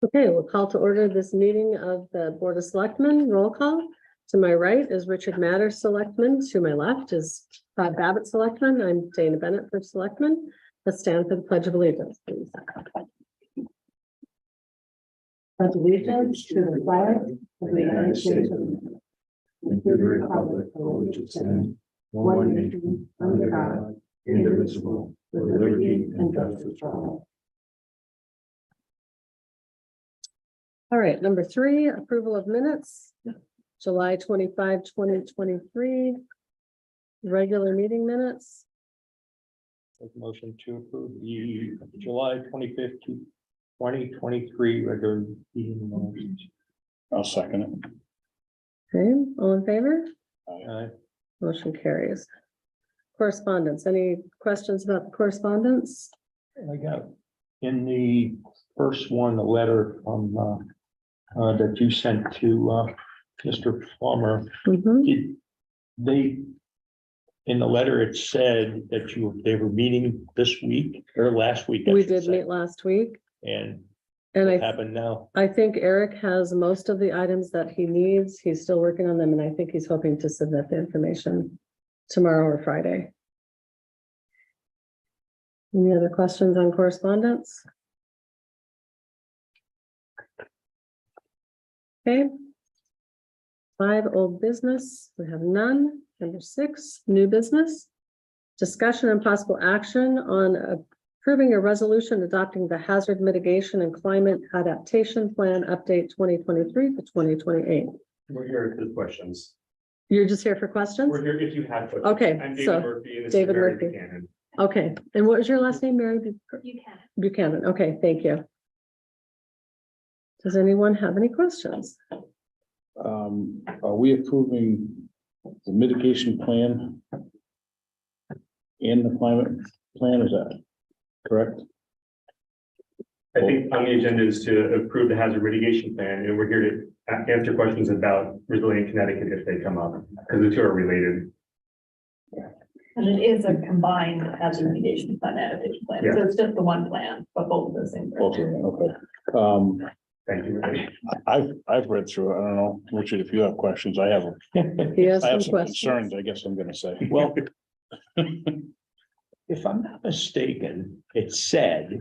Okay, we'll call to order this meeting of the Board of Selectmen. Roll call. To my right is Richard Matters, Selectman. To my left is Todd Babbitt, Selectman. I'm Dana Bennett for Selectman. Let's stand for the Pledge of Allegiance, please. Pledge allegiance to the flag of the United States of America, and to the republic for which it stands, one nation, under God, indivisible, with liberty and justice for all. All right, number 3, approval of minutes, July 25, 2023, regular meeting minutes. Make a motion to approve the July 25th, 2023 regular meeting minutes. I'll second it. Okay, all in favor? Aye. Motion carries. Correspondence, any questions about the correspondence? I got in the first one, the letter from that you sent to Mr. Plummer. Mhm. Did they, in the letter, it said that they were meeting this week or last week? I We should did say. meet last week, And and what I happened now? think Eric has most of the items that he needs. He's still working on them, and I think he's hoping to submit the information tomorrow or Friday. Any other questions on correspondence? Okay. 5, old business, we have none. Number 6, new business. Discussion and possible action on approving a resolution adopting the hazard mitigation and climate adaptation plan update 2023 to 2028. We're here for questions. You're just here for questions? We're here if you have questions. Okay, I'm so David Murphy. And this David is Mary Murphy. Buchanan. Okay, and what was your last name, Mary? Buchanan. Buchanan. Okay, thank you. Does anyone have any questions? Are we approving the mitigation plan and the climate plan? Is that correct? I think on the agenda is to approve the hazard mitigation plan, and we're here to answer questions about Resilient Connecticut if they come up, because the two are related. And it is a combined hazard mitigation plan adaptation plan, Yeah. so it's just the one plan, but both of those things. are- Okay. Thank you. I've read through it. I don't know, Richard, if you have questions, I have He has some some questions. concerns, I guess I'm gonna say. Well, if I'm not mistaken, it said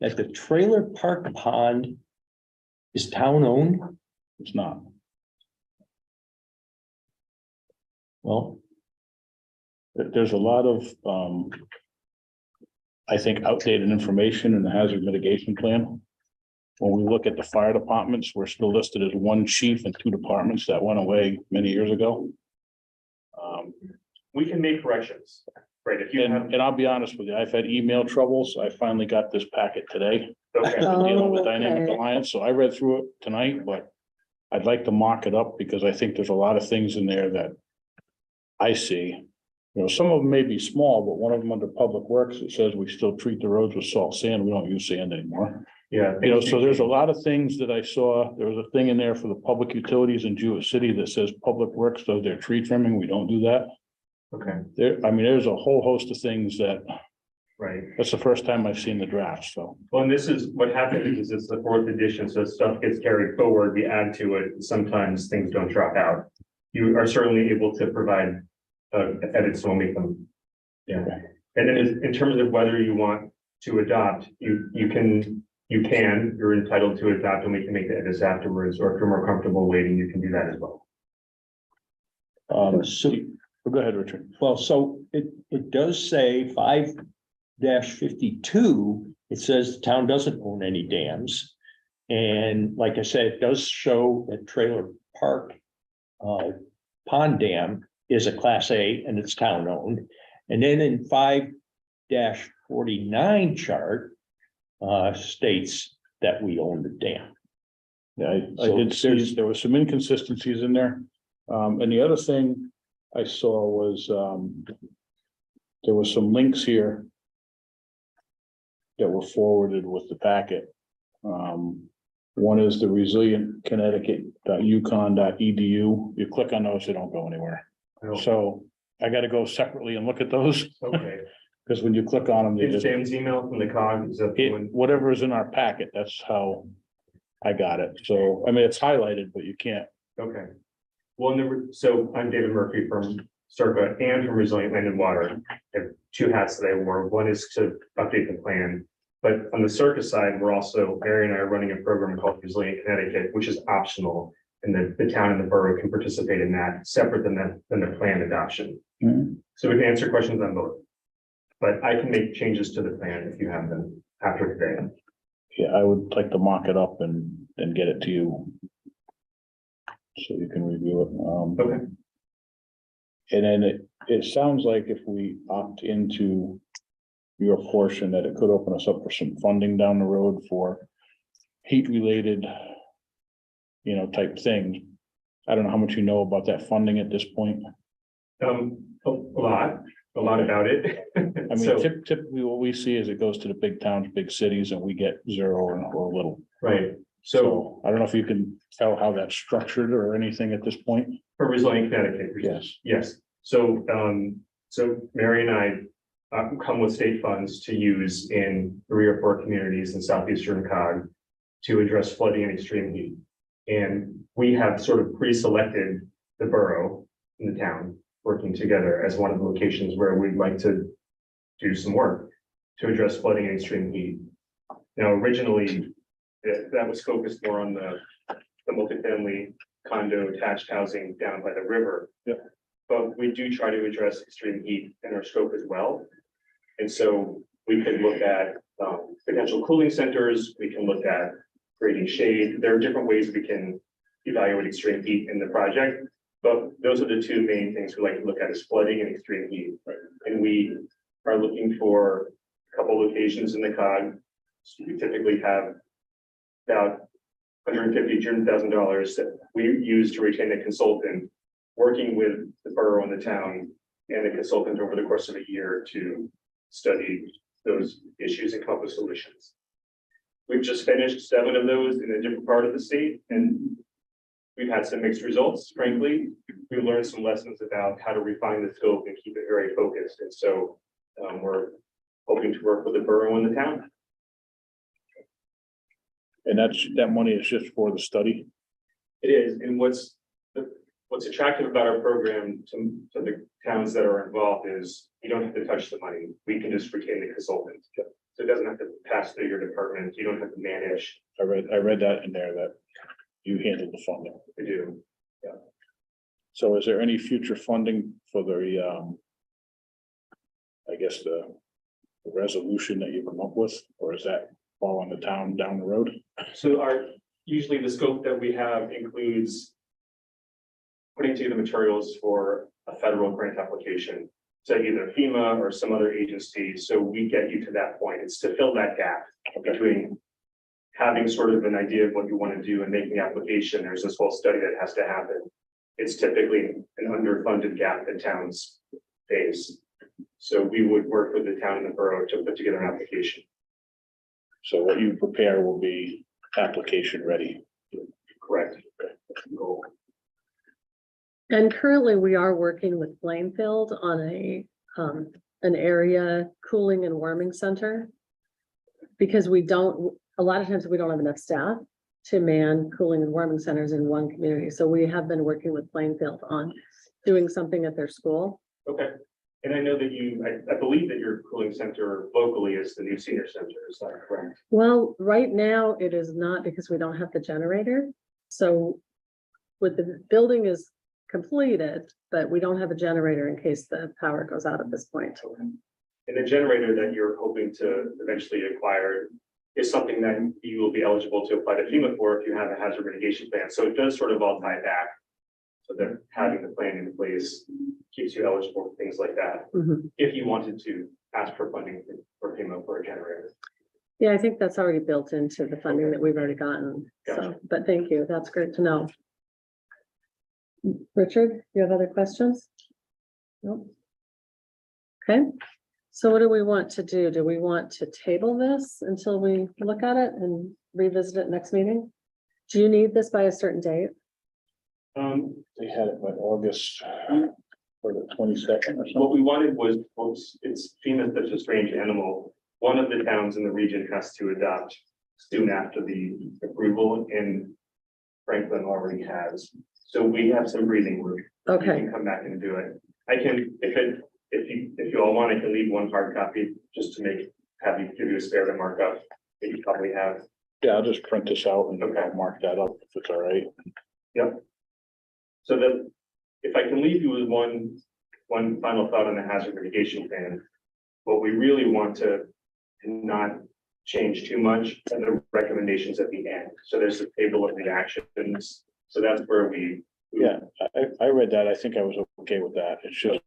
that the trailer park pond is town owned. It's not. Well, There's a lot of, I think, outdated information in the hazard mitigation plan. When we look at the fire departments, we're still listed as one chief and 2 departments that went away many years ago. We can make corrections, right? If you have, And I'll be honest with you, I've had email troubles. I finally got this packet today. okay, Dealing with Oh, Dynamic okay. Alliance, so I read through it tonight, but I'd like to mock it up because I think there's a lot of things in there that I see. You know, some of them may be small, but one of them under Public Works, it says we still treat the roads with salt sand. We don't use sand anymore. yeah. You know, so there's a lot of things that I saw. There was a thing in there for the public utilities in Jewett City that says Public Works does their tree trimming. We don't do that. Okay, There, I mean, there's a whole host of things that, right. that's the first time I've seen the draft, so. Well, and this is what happens is it's the 4th edition, so stuff gets carried forward, we add to it. Sometimes things don't drop out. You are certainly able to provide edits, so we'll make them. Yeah, and then in terms of whether you want to adopt, you're entitled to adopt, and we can make the edits afterwards, or if you're more comfortable waiting, you can do that as well. so, Go ahead, Richard. well, so it does say 5-52, it says the town doesn't own any dams. And like I said, it does show that Trailer Park Pond Dam is a Class A and it's town owned. And then in 5-49 chart states that we own the dam. Yeah, I So did see, there was some inconsistencies in there. And the other thing I saw was, there was some links here that were forwarded with the packet. One is the resilient Connecticut.uconn.edu. You click on those, they don't go anywhere. So I got to go separately and look at those, Okay, because when you click on them, they it's just, Sam's email from the COG, is that the one? whatever is in our packet, that's how I got it. So, I mean, it's highlighted, but you can't. Okay. Well, so I'm David Murphy from Circa and from Resilient Land and Water. I have two hats that I wore. One is to update the plan. But on the Circa side, we're also, Mary and I are running a program called Resilient Connecticut, which is optional. And the town and the borough can participate in that, separate than the plan adoption. So we can answer questions on both. But I can make changes to the plan if you have them after today. Yeah, I would like to mock it up and get it to you. So you can review it. Okay. And then it sounds like if we opt into your portion, that it could open us up for some funding down the road for heat related, type things. I don't know how much you know about that funding at this point. A lot about it. I mean, So, typically what we see is it goes to the big towns, big cities, and we get zero or little. right. So So I don't know if you can tell how that's structured or anything at this point. for Resilient Connecticut. Yes. Yes. So, so Mary and I come with state funds to use in 3 or 4 communities in southeastern COG to address flooding and extreme heat. And we have sort of pre-selected the borough in the town, working together as one of the locations where we'd like to do some work to address flooding and extreme heat. Now, originally, that was focused more on the multifamily condo attached housing down by the river. Yeah. But we do try to address extreme heat in our scope as well. And so we could look at potential cooling centers, we can look at creating shade. There are different ways we can evaluate extreme heat in the project. But those are the 2 main things we like to look at is flooding and extreme heat. And we are looking for a couple locations in the COG. So we typically have about $150,000 that we use to retain a consultant working with the borough and the town and the consultant over the course of a year to study those issues and come up with solutions. We've just finished 7 of those in a different part of the state, and we've had some mixed results, frankly. We learned some lessons about how to refine the scope and keep it very focused. And so we're hoping to work with the borough and the town. And that money is just for the study. It is, and what's attractive about our program to the towns that are involved is you don't have to touch the money. We can just retain the consultant. So it doesn't have to pass through your department. You don't have to manage. I read that in there that you handle the funding. We do. So is there any future funding for the, I guess the resolution that you come up with, or is that fall on the town down the road? So usually the scope that we have includes putting together materials for a federal grant application to either FEMA or some other agency. So we get you to that point. It's to fill that gap between having sort of an idea of what you want to do and making the application. There's this whole study that has to happen. It's typically an underfunded gap that towns face. So we would work with the town and the borough to put together an application. So what you prepare will be application ready. Correct. And currently we are working with Plainfield on an area cooling and warming center. Because a lot of times we don't have enough staff to man cooling and warming centers in one community. So we have been working with Plainfield on doing something at their school. Okay. And I know that I believe that your cooling center locally is the new senior center, is that correct? Well, right now it is not because we don't have the generator. So with the building is completed, but we don't have a generator in case the power goes out at this point. And the generator that you're hoping to eventually acquire is something that you will be eligible to apply to FEMA for if you have a hazard mitigation plan. So it does sort of all tie back. So that having the plan in place keeps you eligible for things like that. Mhm. If you wanted to ask for funding for FEMA for a generator. Yeah, I think that's already built into the funding that we've already gotten. So, Gotcha. but thank you. That's great to know. Richard, you have other questions? No. Okay, so what do we want to do? Do we want to table this until we look at it and revisit it next meeting? Do you need this by a certain date? They had it by August or the 22nd or What something. we wanted was, it's FEMA is such a strange animal. One of the towns in the region has to adopt soon after the approval, and Franklin already has. So we have some breathing room. We Okay, can come back and do it. I can, if you all want, I can leave one hard copy just to have you give you a spare to mark up that you probably have. Yeah, I'll just print this out and Okay. I'll mark that up if it's all right. So that, if I can leave you with one final thought on the hazard mitigation plan. What we really want to not change too much are the recommendations at the end. So there's a table of the actions. So that's where we. Yeah, I read that. I think I was okay with that. It's just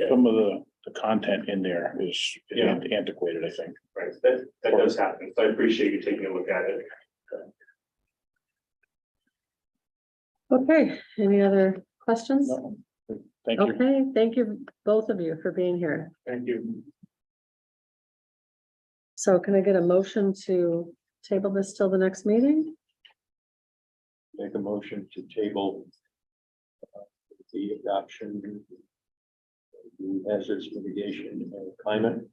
some of the content in there is Yeah. antiquated, I think. Right, that does happen. So I appreciate you taking a look at it. okay. Any other questions? No, thank you. Okay, thank you, both of you, for being here. Thank you. So can I get a motion to table this till the next meeting? Make a motion to table the adoption of the hazards mitigation and climate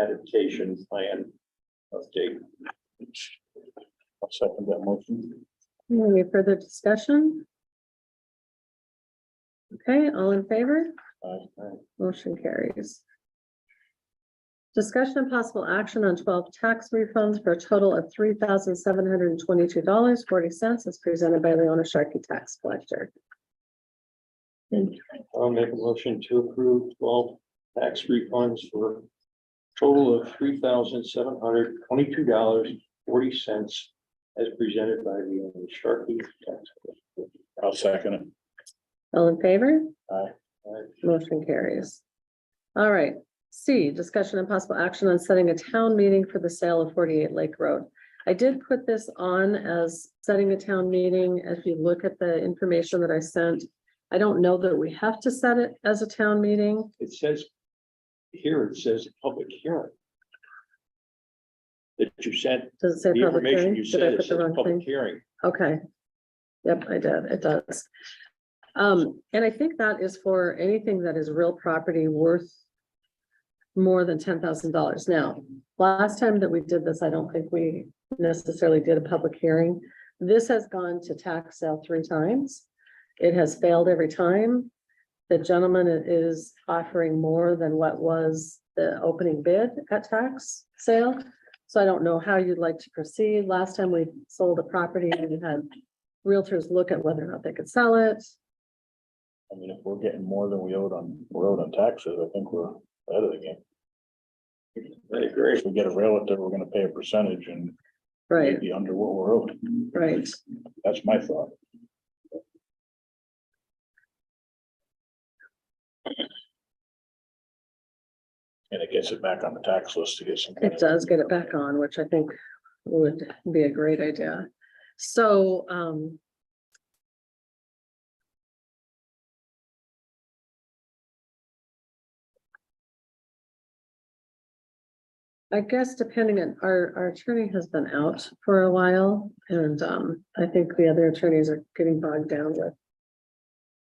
adaptation plan update. I'll second that motion. Any further discussion? Okay, all in favor? Motion carries. Discussion and possible action on 12 tax refunds for a total of $3,722.40 as presented by Leona Sharkey, tax collector. I'll make a motion to approve 12 tax refunds for a total of $3,722.40 as presented by the Sharkey tax collector. I'll second it. All in favor? Aye. Motion carries. All right, C, discussion and possible action on setting a town meeting for the sale of 48 Lake Road. I did put this on as setting a town meeting. If you look at the information that I sent, I don't know that we have to set it as a town meeting. It says here, it says public hearing. That you sent, Does it say the public information hearing? you Did I said, it put the says wrong public thing? hearing. Okay. Yep, I did. It does. And I think that is for anything that is real property worth more than $10,000. Now, last time that we did this, I don't think we necessarily did a public hearing. This has gone to tax sale 3 times. It has failed every time. The gentleman is offering more than what was the opening bid at tax sale. So I don't know how you'd like to proceed. Last time we sold a property, we had realtors look at whether or not they could sell it. I mean, if we're getting more than we owed on taxes, I think we're ahead of the game. I agree. If we get a realtor, we're gonna pay a percentage and Right, be under what we're owed. right. That's my thought. And it gets it back on the tax list to get some. kind It of- does get it back on, which I think would be a great idea. So, I guess depending on, our attorney has been out for a while, and I think the other attorneys are getting bogged down with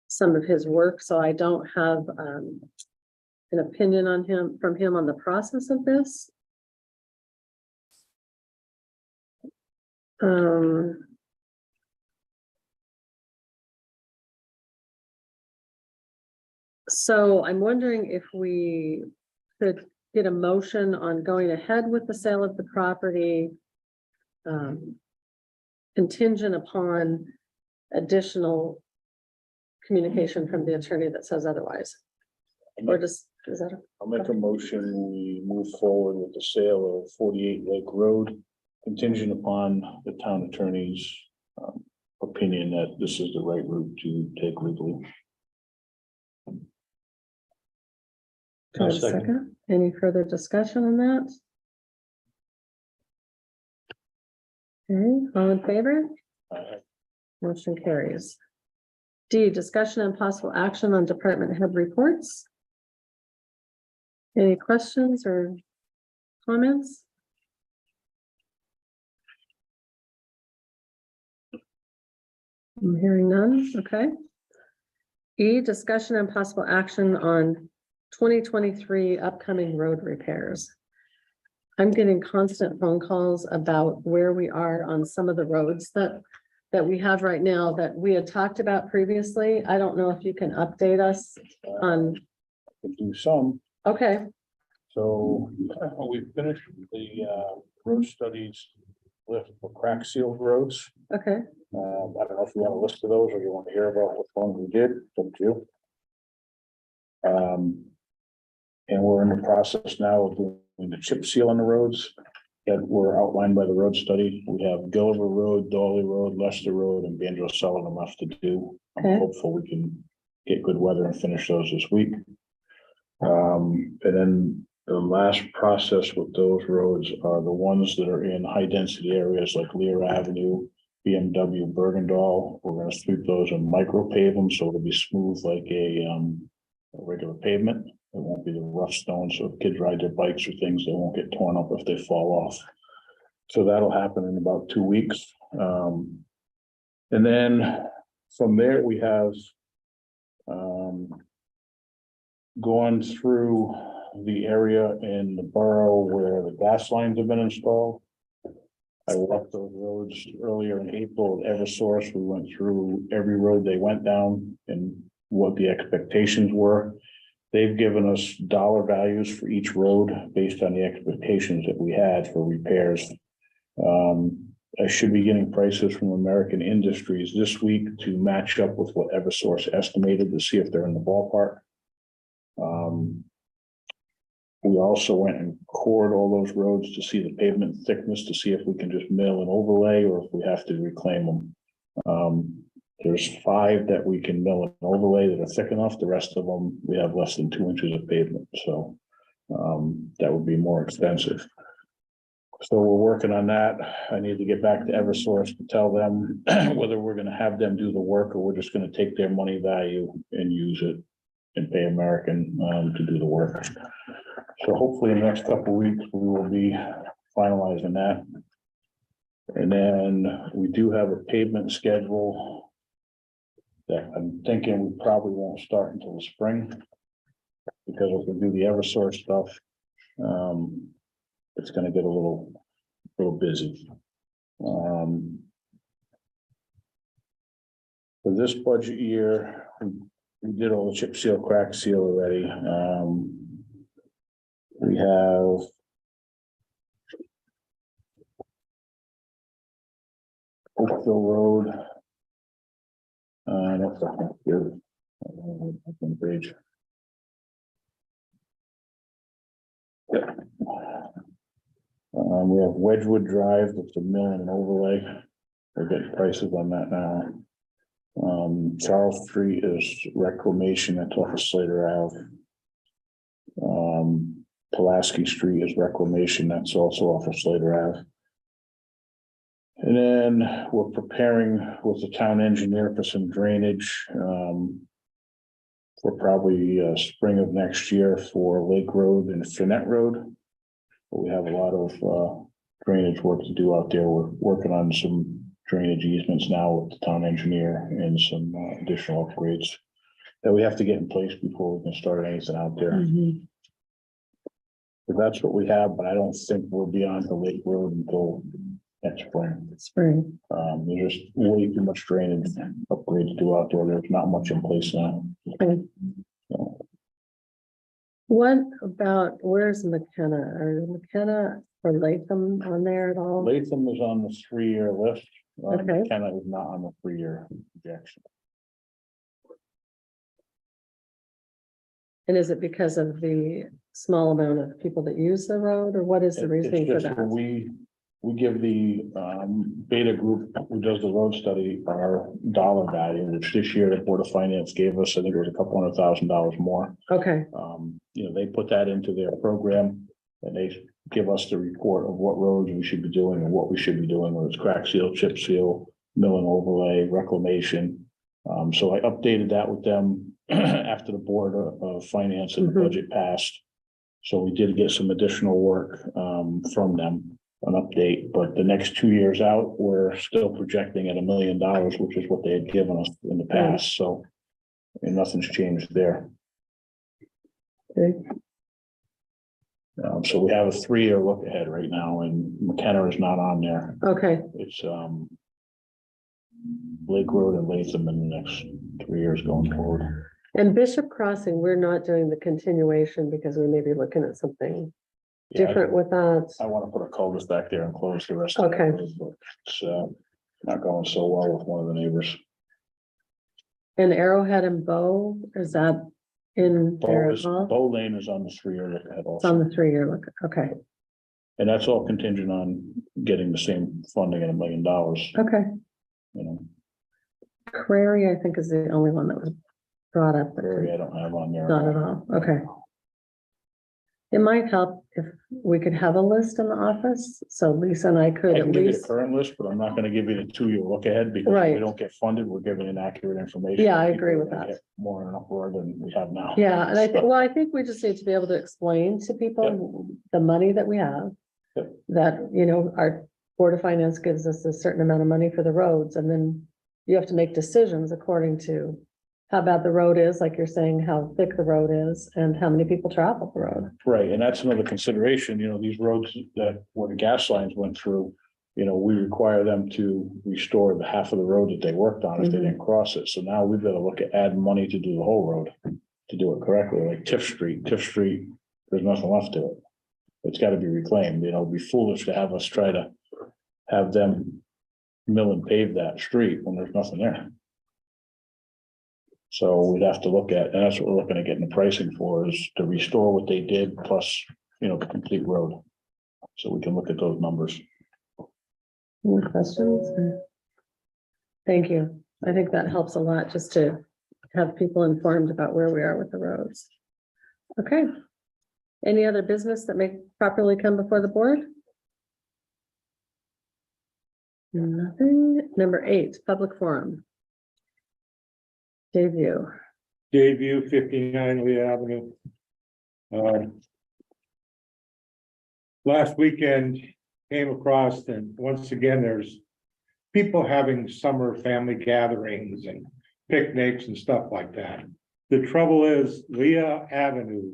some of his work, so I don't have an opinion on him, from him on the process of this. So I'm wondering if we could get a motion on going ahead with the sale of the property, contingent upon additional communication from the attorney that says otherwise, or just, is that? I'll make a motion, we move forward with the sale of 48 Lake Road, contingent upon the town attorney's opinion that this is the right route to take legally. Do I have a second? Any further discussion on that? Okay, all in favor? Motion carries. D, discussion and possible action on department head reports. Any questions or comments? I'm hearing none, okay. E, discussion and possible action on 2023 upcoming road repairs. I'm getting constant phone calls about where we are on some of the roads that we have right now that we had talked about previously. I don't know if you can update us on, Could do some. okay, So we finished the road studies list for crack sealed roads. okay, I don't know if you want a list of those or you want to hear about which ones we did, it's up to you. And we're in the process now of doing the chip seal on the roads that were outlined by the road study. We have Gulliver Road, Dolly Road, Leicester Road, and Banjo Sullivan left to do. I'm Okay. hopeful we can get good weather and finish those this week. And then the last process with those roads are the ones that are in high density areas like Lear Avenue, BMW, Bergendal. We're gonna sweep those and micro pave them, so it'll be smooth like a regular pavement. It won't be the rough stones, so if kids ride their bikes or things, they won't get torn up if they fall off. So that'll happen in about 2 weeks. And then from there, we have gone through the area in the borough where the gas lines have been installed. I walked those roads earlier in April at Eversource. We went through every road they went down and what the expectations were. They've given us dollar values for each road based on the expectations that we had for repairs. I should be getting prices from American Industries this week to match up with what Eversource estimated to see if they're in the ballpark. We also went and cored all those roads to see the pavement thickness, to see if we can just mill and overlay or if we have to reclaim them. There's 5 that we can mill and overlay that are thick enough. The rest of them, we have less than 2 inches of pavement, so that would be more expensive. So we're working on that. I need to get back to Eversource to tell them whether we're gonna have them do the work or we're just gonna take their money value and use it and pay American to do the work. So hopefully in the next couple of weeks, we will be finalizing that. And then we do have a pavement schedule that I'm thinking we probably won't start until the spring. Because if we do the Eversource stuff, it's gonna get a little busy. For this budget year, we did all the chip seal, crack seal already. We have Oakville Road. That's not good. Bridge. Yep. We have Wedgewood Drive, that's a mill and overlay. We're getting prices on that now. Charles Street is reclamation, that's off of Slater Ave. Pulaski Street is reclamation, that's also off of Slater Ave. And then we're preparing with the town engineer for some drainage. For probably spring of next year for Lake Road and Finette Road. But we have a lot of drainage work to do out there. We're working on some drainage easements now with the town engineer and some additional upgrades that we have to get in place before we can start anything out there. mhm, But that's what we have, but I don't think we'll be on the Lake Road until next spring. spring. There's just way too much drainage upgrade to do out there. There's not much in place now. Okay. So, What about, where's McKenna? Are McKenna or Latham on there at all? Latham is on the 3-year list. Okay. McKenna is not on the 3-year projection. And is it because of the small amount of people that use the road, or what is the reasoning for It's just that? we give the beta group who does the road study our dollar value, which this year the Board of Finance gave us, I think it was a couple $100,000 more. Okay, They put that into their program and they give us the report of what roads we should be doing and what we should be doing, whether it's crack seal, chip seal, mill and overlay, reclamation. So I updated that with them after the Board of Finance and the Mhm. budget passed. So we did get some additional work from them, an update, but the next 2 years out, we're still projecting at $1 million, which is what they had given us in the past, so. And nothing's changed there. okay. So we have a 3-year look ahead right now, and McKenna is not on there. Okay, It's Lake Road and Latham in the next 3 years going forward. and Bishop Crossing, we're not doing the continuation because we may be looking at something Yeah, different with that. I want to put a cul-de-sac there and close the rest of it. Okay. It's not going so well with one of the neighbors. And Arrowhead and Bow, is that in there as well? Bow Lane is on the 3-year look ahead It's on also, the 3-year look, okay, and that's all contingent on getting the same funding at $1 million, okay. you know. Prairie, I think, is the only one that was brought up, but Prairie I don't have on there. not at all, okay. It might help if we could have a list in the office, so Lisa and I I could can at give you the least. current list, but I'm not gonna give you the 2-year look ahead, because if Right. we don't get funded, we're giving inaccurate information. Yeah, I People agree are with gonna that. get more in an uproar than we have now. Yeah, and I think, well, I think we just need to be able to explain to people the money that we have. Yep. That, you know, our Board of Finance gives us a certain amount of money for the roads, and then you have to make decisions according to how bad the road is, like you're saying, how thick the road is, and how many people travel the road. Right, and that's another consideration, you know, these roads that, where the gas lines went through, you know, we require them to restore the half of the road that they worked on if they Mhm. didn't cross it. So now we've got to look at adding money to do the whole road, to do it correctly, like Tiff Street, there's nothing left to it. It's got to be reclaimed, you know, it'd be foolish to have us try to have them mill and pave that street when there's nothing there. So we'd have to look at, and that's what we're looking at getting the pricing for, is to restore what they did plus, you know, the complete road. So we can look at those numbers. Any questions? Thank you. I think that helps a lot, just to have people informed about where we are with the roads. Okay. Any other business that may properly come before the board? Nothing. Number 8, public forum. Debut. Dayview, 59 Lee Avenue. Last weekend came across, and once again, there's people having summer family gatherings and picnics and stuff like that. The trouble is Leah Avenue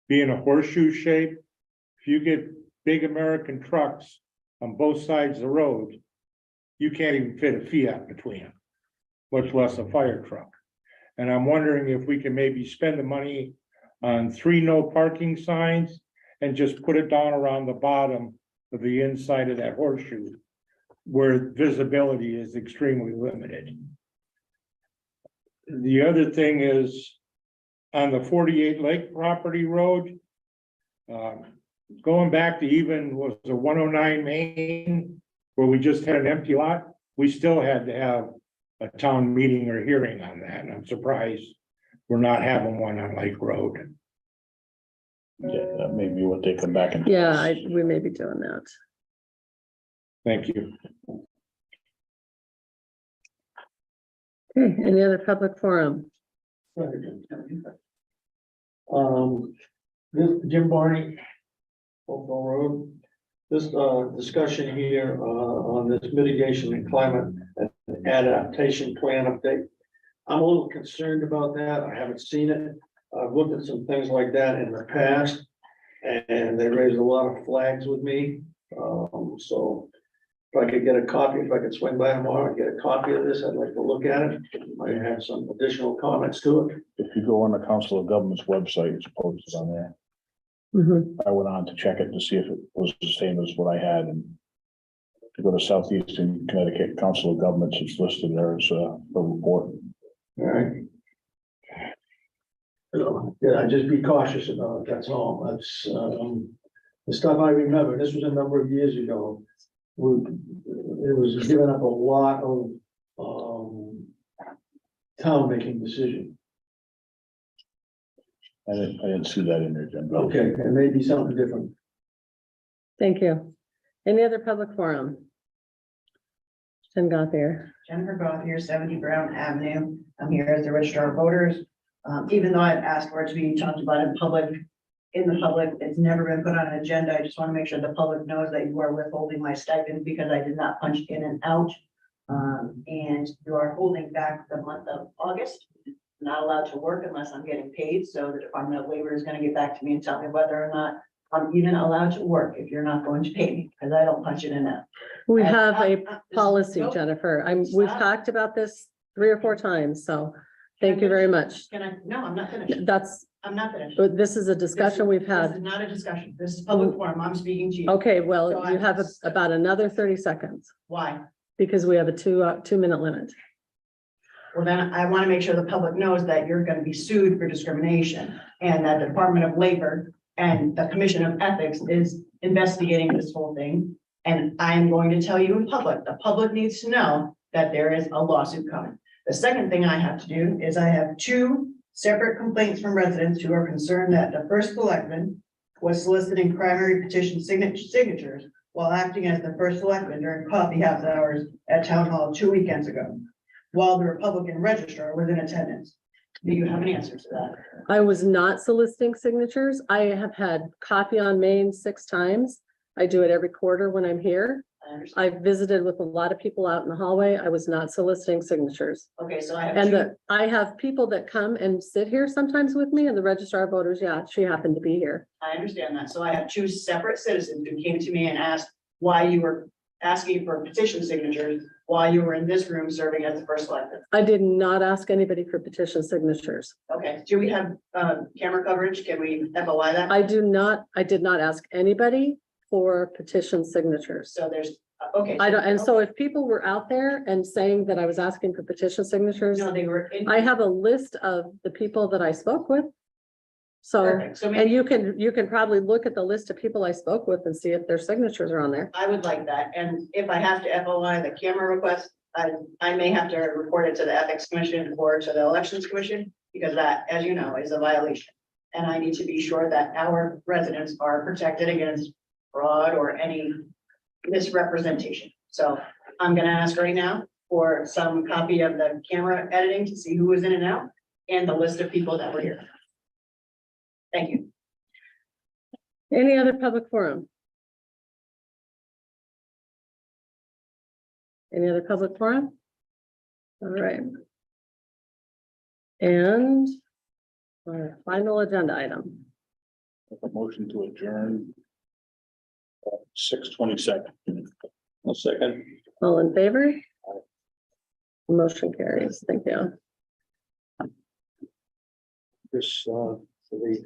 being a horseshoe shape, if you get big American trucks on both sides of the road, you can't even fit a Fiat between them, much less a fire truck. And I'm wondering if we can maybe spend the money on 3 no parking signs and just put it down around the bottom of the inside of that horseshoe, where visibility is extremely limited. The other thing is on the 48 Lake Property Road, going back to even was the 109 Main, where we just had an empty lot, we still had to have a town meeting or hearing on that, and I'm surprised we're not having one on Lake Road. Yeah, that may be what they come back and. Yeah, we may be doing that. Thank you. Okay, any other public forum? This Jim Barney, Hopewell Road. This discussion here on this mitigation and climate adaptation plan update. I'm a little concerned about that. I haven't seen it. I've looked at some things like that in the past, and they raised a lot of flags with me. So if I could get a copy, if I could swing by tomorrow and get a copy of this, I'd like to look at it. Might have some additional comments to it. If you go on the Council of Governments website, it's posted on there. Mhm. I went on to check it to see if it was the same as what I had, and if you go to Southeastern Connecticut Council of Governments, it's listed there as a report. All right. Yeah, just be cautious about it, that's all. That's, the stuff I remember, this was a number of years ago. It was giving up a lot of, town making decision. I didn't see that in there, Jim. Okay, it may be something different. Thank you. Any other public forum? Jen Gothier. Jennifer Gothier, 70 Brown Avenue. I'm here as the registrar of voters. Even though I've asked for it to be talked about in the public, it's never been put on an agenda. I just want to make sure the public knows that you are withholding my stipend because I did not punch in and out. And you are holding back the month of August. Not allowed to work unless I'm getting paid. So the Department of Labor is going to get back to me and tell me whether or not I'm even allowed to work if you're not going to pay me, because I don't punch in and out. We And have a this is- policy, nope. Jennifer. We've Stop. talked about this 3 or 4 times, so thank you very much. Can I, no, I'm not finished. That's, I'm not finished. but this is a discussion we've This had. is not a discussion. This is public forum. I'm speaking to you. Okay, So well, you I- have about another 30 seconds Why? because we have a 2-minute limit. Well, then I want to make sure the public knows that you're going to be sued for discrimination and that the Department of Labor and the Commission of Ethics is investigating this whole thing. And I am going to tell you in public, the public needs to know that there is a lawsuit coming. The second thing I have to do is I have 2 separate complaints from residents who are concerned that the first selectman was soliciting primary petition signatures while acting as the first selectman during coffee house hours at Town Hall 2 weekends ago, while the Republican registrar was in attendance. Do you have an answer to that? I was not soliciting signatures. I have had coffee on Main 6 times. I do it every quarter when I'm here. I understand. I've visited with a lot of people out in the hallway. I was not soliciting signatures. Okay, so I have And 2. I have people that come and sit here sometimes with me and the registrar of voters, yeah, she happened to be here. I understand that. So I have 2 separate citizens who came to me and asked why you were asking for petition signatures while you were in this room serving as the first selectman. I did not ask anybody for petition signatures. Okay, do we have camera coverage? Can we FOI that? I did not ask anybody for petition signatures. So there's, okay. I don't, and so if people were out there and saying that I was asking for petition signatures, No, they were. I have a list of the people that I spoke with. So, Perfect. So and maybe you can probably look at the list of people I spoke with and see if their signatures are on there. I would like that. And if I have to FOI the camera request, I may have to report it to the Ethics Commission or to the Elections Commission, because that, as you know, is a violation. And I need to be sure that our residents are protected against fraud or any misrepresentation. So I'm gonna ask right now for some copy of the camera editing to see who was in and out and the list of people that were here. Thank you. Any other public forum? Any other public forum? All right. And our final agenda item. A motion to adjourn. 6:27. I'll second. All in favor? Motion carries. Thank you. This, for the